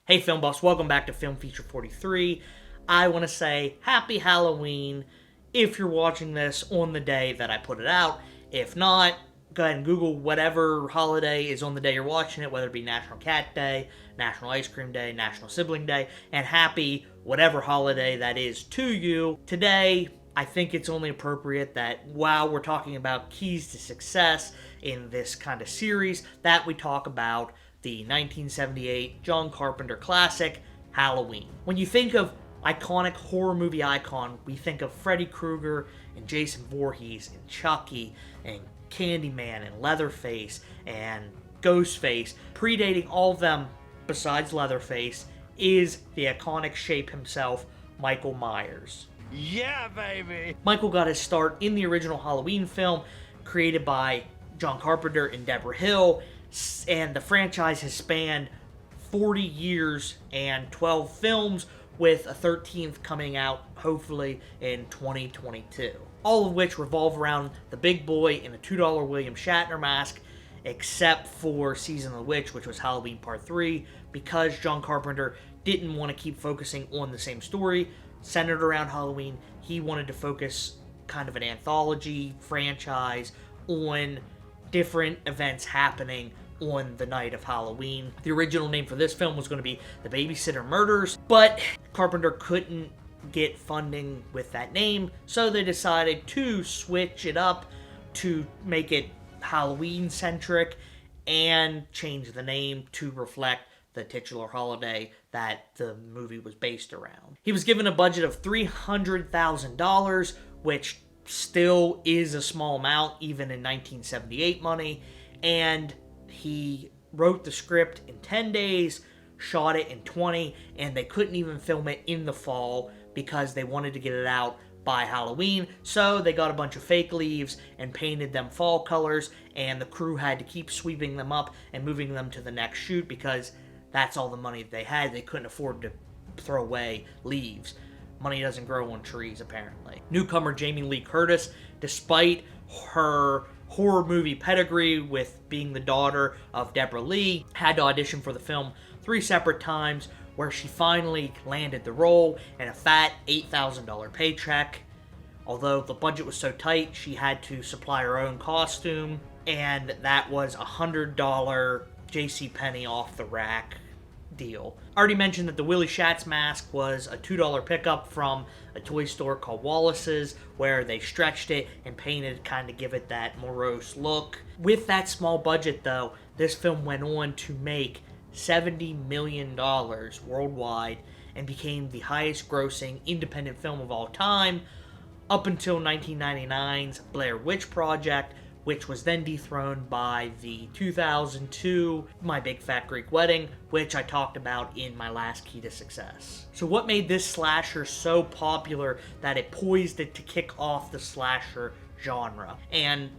Hey film buffs, welcome back to Film Feature 43. I want to say happy Halloween if you're watching this on the day that I put it out. If not, go ahead and Google whatever holiday is on the day you're watching it, whether it be National Cat Day, National Ice Cream Day, National Sibling Day, and happy whatever holiday that is to you. Today, I think it's only appropriate that while we're talking about keys to success in this kind of series, that we talk about the 1978 John Carpenter classic, Halloween. When you think of iconic horror movie icon, we think of Freddy Krueger and Jason Voorhees and Chucky and Candyman and Leatherface and Ghostface. Predating all of them, besides Leatherface, is the iconic shape himself, Michael Myers. Yeah, baby! Michael got his start in the original Halloween film, created by John Carpenter and Debra Hill, and the franchise has spanned 40 years and 12 films, with a 13th coming out, hopefully, in 2022. All of which revolve around the big boy in a $2 William Shatner mask, except for Season of the Witch, which was Halloween Part 3, because John Carpenter didn't want to keep focusing on the same story centered around Halloween. He wanted to focus kind of an anthology franchise on different events happening on the night of Halloween. The original name for this film was going to be The Babysitter Murders, but Carpenter couldn't get funding with that name, so they decided to switch it up to make it Halloween-centric and change the name to reflect the titular holiday that the movie was based around. He was given a budget of $300,000, which still is a small amount even in 1978 money, and he wrote the script in 10 days, shot it in 20, and they couldn't even film it in the fall because they wanted to get it out by Halloween, so they got a bunch of fake leaves and painted them fall colors, and the crew had to keep sweeping them up and moving them to the next shoot because that's all the money they had. They couldn't afford to throw away leaves. Money doesn't grow on trees, apparently. Newcomer Jamie Lee Curtis, despite her horror movie pedigree with being the daughter of Debra Lee, had to audition for the film 3 separate times, where she finally landed the role and a fat $8,000 paycheck. Although the budget was so tight, she had to supply her own costume, and that was a $100 JCPenney off the rack deal. I already mentioned that the Willie Schatz mask was a $2 pickup from a toy store called Wallace's, where they stretched it and painted, kind of give it that morose look. With that small budget though, this film went on to make $70 million worldwide and became the highest grossing independent film of all time, up until 1999's Blair Witch Project, which was then dethroned by the 2002 My Big Fat Greek Wedding, which I talked about in my last key to success. So what made this slasher so popular that it poised it to kick off the slasher genre? And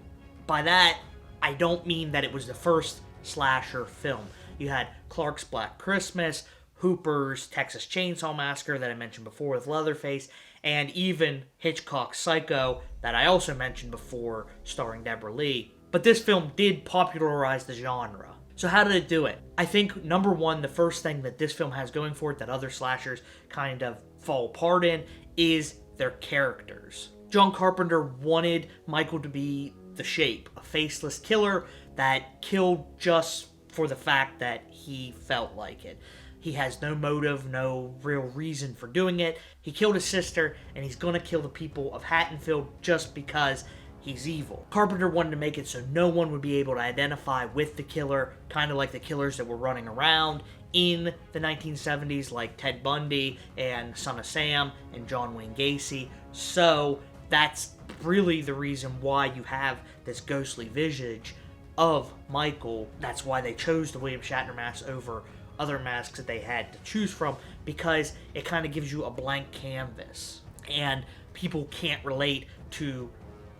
by that, I don't mean that it was the first slasher film. You had Clark's Black Christmas, Hooper's Texas Chainsaw Massacre that I mentioned before with Leatherface, and even Hitchcock's Psycho that I also mentioned before, starring Debra Lee. But this film did popularize the genre. So how did it do it? I think, number one, the first thing that this film has going for it that other slashers kind of fall apart in is their characters. John Carpenter wanted Michael to be the Shape, a faceless killer that killed just for the fact that he felt like it. He has no motive, no real reason for doing it. He killed his sister, and he's gonna kill the people of Haddonfield just because he's evil. Carpenter wanted to make it so no one would be able to identify with the killer, kind of like the killers that were running around in the 1970s, like Ted Bundy and Son of Sam and John Wayne Gacy. So that's really the reason why you have this ghostly visage of Michael. That's why they chose the William Shatner mask over other masks that they had to choose from, because it kind of gives you a blank canvas and people can't relate to,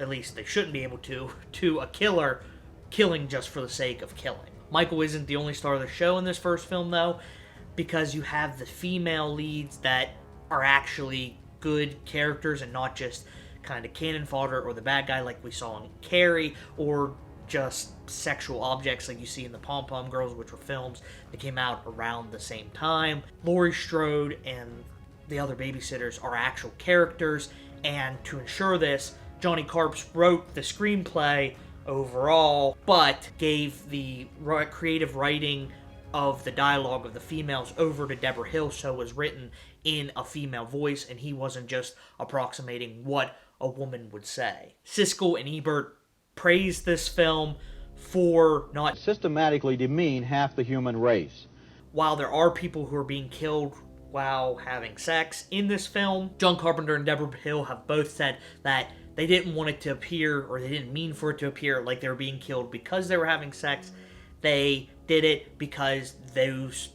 at least they shouldn't be able to a killer killing just for the sake of killing. Michael isn't the only star of the show in this first film though, because you have the female leads that are actually good characters and not just kind of cannon fodder or the bad guy like we saw in Carrie, or just sexual objects like you see in the Pom Pom Girls, which were films that came out around the same time. Laurie Strode and the other babysitters are actual characters, and to ensure this, Johnny Carps wrote the screenplay overall, but gave the creative writing of the dialogue of the females over to Debra Hill, so it was written in a female voice, and he wasn't just approximating what a woman would say. Siskel and Ebert praised this film for not systematically demean half the human race. While there are people who are being killed while having sex in this film, John Carpenter and Debra Hill have both said that they didn't want it to appear, or they didn't mean for it to appear like they were being killed because they were having sex. They did it because those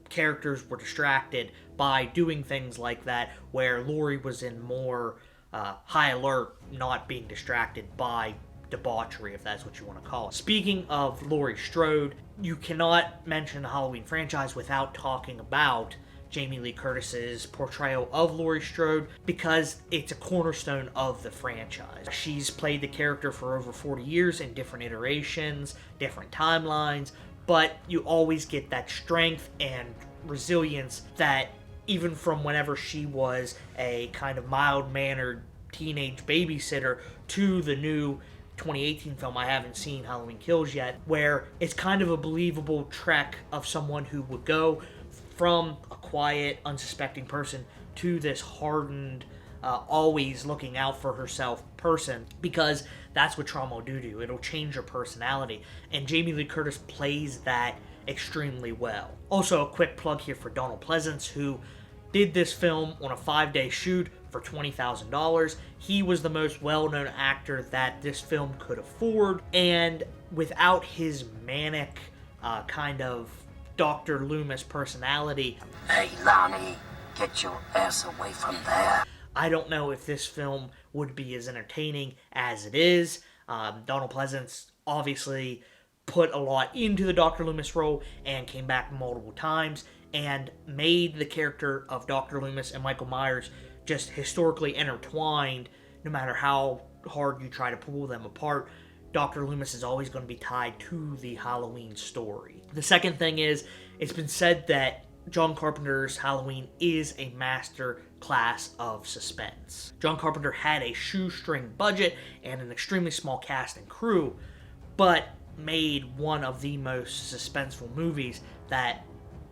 characters were distracted by doing things like that, where Laurie was in more high alert, not being distracted by debauchery, if that's what you want to call it. Speaking of Laurie Strode, you cannot mention the Halloween franchise without talking about Jamie Lee Curtis's portrayal of Laurie Strode, because it's a cornerstone of the franchise. She's played the character for over 40 years in different iterations, different timelines, but you always get that strength and resilience that even from whenever she was a kind of mild-mannered teenage babysitter to the new 2018 film I haven't seen, Halloween Kills, yet, where it's kind of a believable trek of someone who would go from a quiet, unsuspecting person to this hardened, always looking out for herself person, because that's what trauma will do to you. It'll change your personality, and Jamie Lee Curtis plays that extremely well. Also, a quick plug here for Donald Pleasence, who did this film on a 5-day shoot for $20,000. He was the most well-known actor that this film could afford, and without his manic kind of Dr. Loomis personality, "Hey, Lonnie, get your ass away from there," I don't know if this film would be as entertaining as it is. Donald Pleasence obviously put a lot into the Dr. Loomis role and came back multiple times and made the character of Dr. Loomis and Michael Myers just historically intertwined. No matter how hard you try to pull them apart, Dr. Loomis is always going to be tied to the Halloween story. The second thing is, it's been said that John Carpenter's Halloween is a master class of suspense. John Carpenter had a shoestring budget and an extremely small cast and crew, but made one of the most suspenseful movies that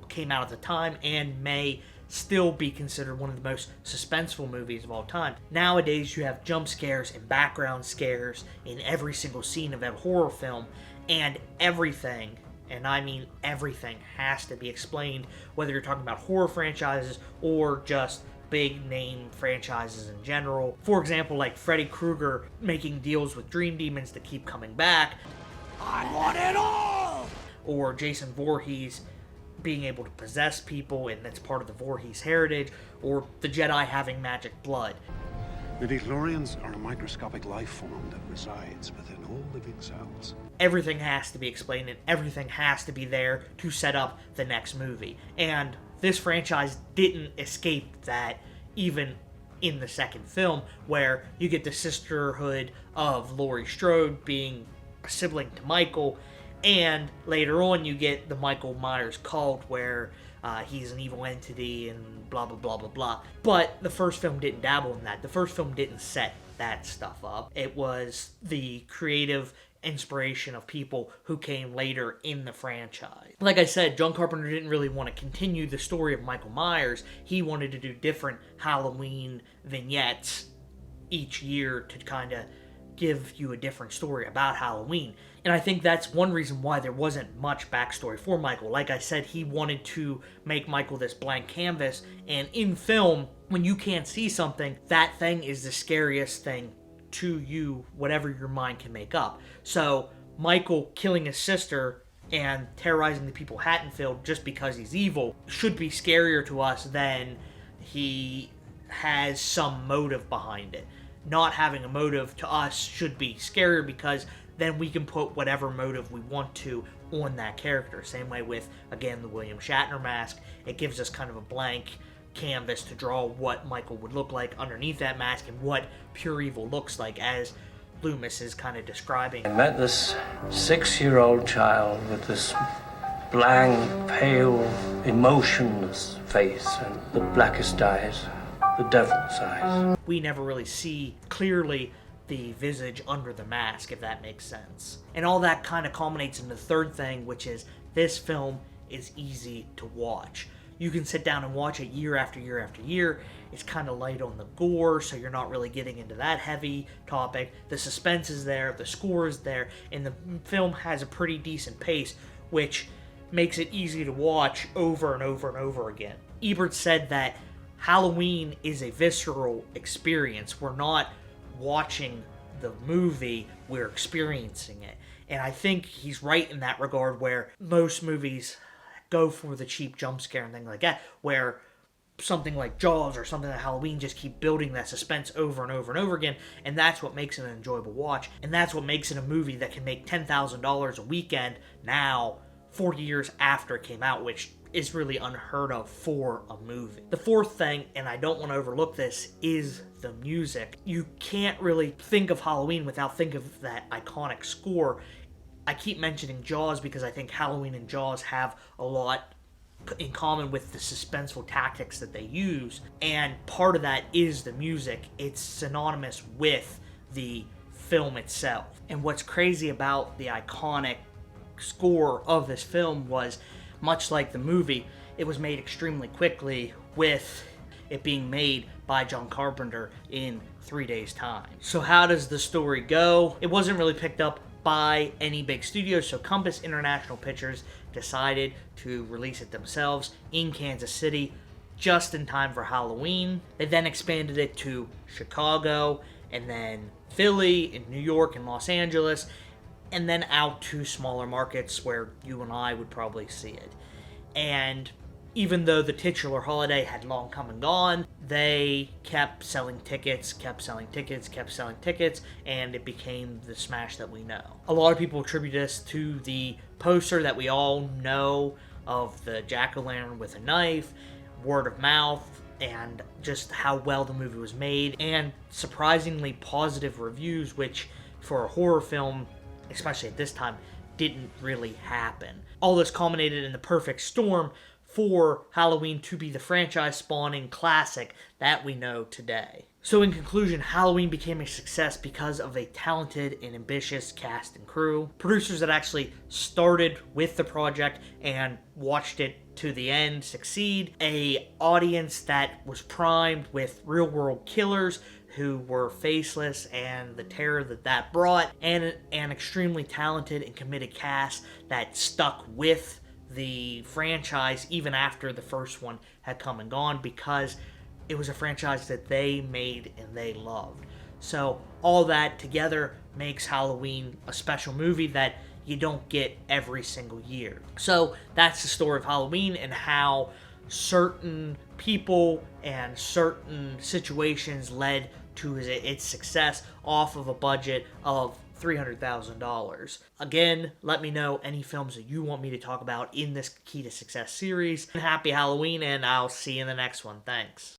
came out at the time and may still be considered one of the most suspenseful movies of all time. Nowadays, you have jump scares and background scares in every single scene of a horror film, and everything, and I mean everything, has to be explained, whether you're talking about horror franchises or just big name franchises in general. For example, like Freddy Krueger making deals with dream demons to keep coming back. I want it all! Or Jason Voorhees being able to possess people, and that's part of the Voorhees heritage, or the Jedi having magic blood. Midichlorians are a microscopic life form that resides within all living cells. Everything has to be explained, and everything has to be there to set up the next movie. And this franchise didn't escape that, even in the second film, where you get the sisterhood of Laurie Strode being a sibling to Michael, and later on you get the Michael Myers cult, where he's an evil entity and blah blah blah blah blah. But the first film didn't dabble in that. The first film didn't set that stuff up. It was the creative inspiration of people who came later in the franchise. Like I said, John Carpenter didn't really want to continue the story of Michael Myers. He wanted to do different Halloween vignettes each year to kind of give you a different story about Halloween. And I think that's one reason why there wasn't much backstory for Michael. Like I said, he wanted to make Michael this blank canvas, and in film, when you can't see something, that thing is the scariest thing to you, whatever your mind can make up. So Michael killing his sister and terrorizing the people of Haddonfield just because he's evil should be scarier to us than he has some motive behind it. Not having a motive to us should be scarier, because then we can put whatever motive we want to on that character. Same way with, again, the William Shatner mask. It gives us kind of a blank canvas to draw what Michael would look like underneath that mask and what pure evil looks like, as Loomis is kind of describing. I met this 6-year-old child with this blank, pale, emotionless face and the blackest eyes, the devil's eyes. We never really see clearly the visage under the mask, if that makes sense. And all that kind of culminates in the third thing, which is this film is easy to watch. You can sit down and watch it year after year after year. It's kind of light on the gore, so you're not really getting into that heavy topic. The suspense is there, the score is there, and the film has a pretty decent pace, which makes it easy to watch over and over and over again. Ebert said that Halloween is a visceral experience. We're not watching the movie, we're experiencing it. And I think he's right in that regard, where most movies go for the cheap jump scare and things like that, where something like Jaws or something like Halloween just keep building that suspense over and over and over again, and that's what makes it an enjoyable watch, and that's what makes it a movie that can make $10,000 a weekend now, 40 years after it came out, which is really unheard of for a movie. The fourth thing, and I don't want to overlook this, is the music. You can't really think of Halloween without thinking of that iconic score. I keep mentioning Jaws because I think Halloween and Jaws have a lot in common with the suspenseful tactics that they use, and part of that is the music. It's synonymous with the film itself. And what's crazy about the iconic score of this film was, much like the movie, it was made extremely quickly, with it being made by John Carpenter in 3 days' time. So how does the story go? It wasn't really picked up by any big studios, so Compass International Pictures decided to release it themselves in Kansas City just in time for Halloween. They then expanded it to Chicago, and then Philly, and New York, and Los Angeles, and then out to smaller markets where you and I would probably see it. And even though the titular holiday had long come and gone, they kept selling tickets, and it became the smash that we know. A lot of people attribute this to the poster that we all know of the jack-o'-lantern with a knife, word of mouth, and just how well the movie was made, and surprisingly positive reviews, which for a horror film, especially at this time, didn't really happen. All this culminated in the perfect storm for Halloween to be the franchise-spawning classic that we know today. So in conclusion, Halloween became a success because of a talented and ambitious cast and crew, producers that actually started with the project and watched it to the end succeed, a audience that was primed with real-world killers who were faceless and the terror that that brought, and an extremely talented and committed cast that stuck with the franchise even after the first one had come and gone, because it was a franchise that they made and they loved. So all that together makes Halloween a special movie that you don't get every single year. So that's the story of Halloween, and how certain people and certain situations led to its success off of a budget of $300,000. Again, let me know any films that you want me to talk about in this Key to Success series. Happy Halloween, and I'll see you in the next one. Thanks.